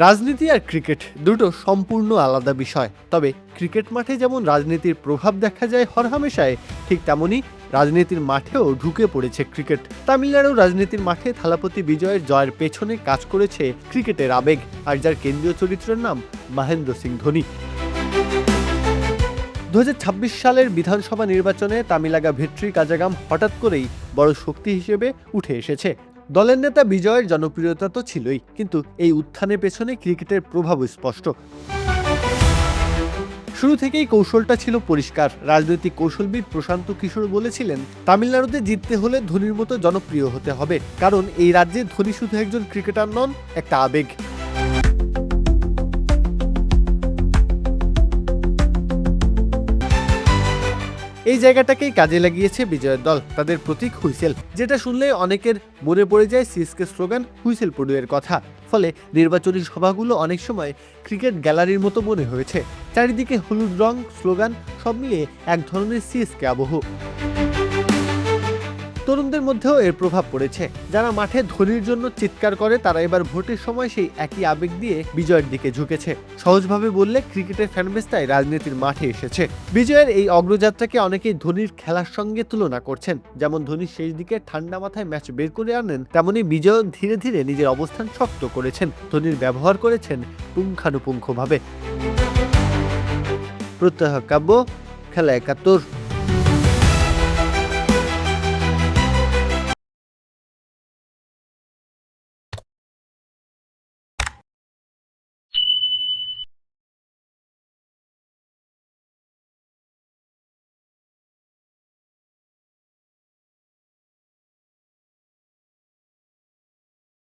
রাজনীতি আর ক্রিকেট দুটো সম্পূর্ণ আলাদা বিষয়। তবে ক্রিকেট মাঠে যেমন রাজনীতির প্রভাব দেখা যায় হরহামেশায়, ঠিক তেমনি রাজনীতির মাঠেও ঢুকে পড়েছে ক্রিকেট। তামিলনাড়ু রাজনীতির মাঠে থালাপতি বিজয়ের জয়ের পেছনে কাজ করেছে ক্রিকেটের আবেগ, আর যার কেন্দ্রীয় চরিত্রের নাম মহেন্দ্র সিং ধোনি। 2026 সালের বিধানসভা নির্বাচনে তামিলাগা ভেট্রি কাজাগাম হঠাৎ করেই বড় শক্তি হিসেবে উঠে এসেছে। দলের নেতা বিজয়ের জনপ্রিয়তা তো ছিলই, কিন্তু এই উত্থানের পেছনে ক্রিকেটের প্রভাব স্পষ্ট। শুরু থেকেই কৌশলটা ছিল পরিষ্কার। রাজনৈতিক কৌশলবিদ প্রশান্ত কিশোর বলেছিলেন, তামিলনাড়ুতে জিততে হলে ধোনির মতো জনপ্রিয় হতে হবে, কারণ এই রাজ্যে ধোনি শুধু একজন ক্রিকেটার নন, একটা আবেগ। এই জায়গাটাকেই কাজে লাগিয়েছে বিজয়ের দল। তাদের প্রতীক হুইসেল, যেটা শুনলে অনেকের মনে পড়ে যায় সিএসকে স্লোগান হুইসেল পড়ুয়ের কথা। ফলে নির্বাচনী সভাগুলো অনেক সময় ক্রিকেট গ্যালারির মতো মনে হয়েছে। চারিদিকে হলুদ রং, স্লোগান, সব মিলিয়ে এক ধরনের সিএসকে আবহ। তরুণদের মধ্যেও এর প্রভাব পড়েছে। যারা মাঠে ধোনির জন্য চিৎকার করে, তারা এবার ভোটের সময় সেই একই আবেগ দিয়ে বিজয়ের দিকে ঝুঁকেছে। সহজভাবে বললে ক্রিকেটের ফ্যানবেসটাই রাজনীতির মাঠে এসেছে। বিজয়ের এই অগ্রযাত্রাকে অনেকেই ধোনির খেলার সঙ্গে তুলনা করছেন। যেমন ধোনির শেষ দিকে ঠান্ডা মাথায় ম্যাচ বের করে আনেন, তেমনি বিজয় ধীরে ধীরে নিজের অবস্থান শক্ত করেছেন। ধোনির ব্যবহার করেছেন পুঙ্খানুপুঙ্খভাবে। প্রত্যহ কাব্য, খেলা ৭১।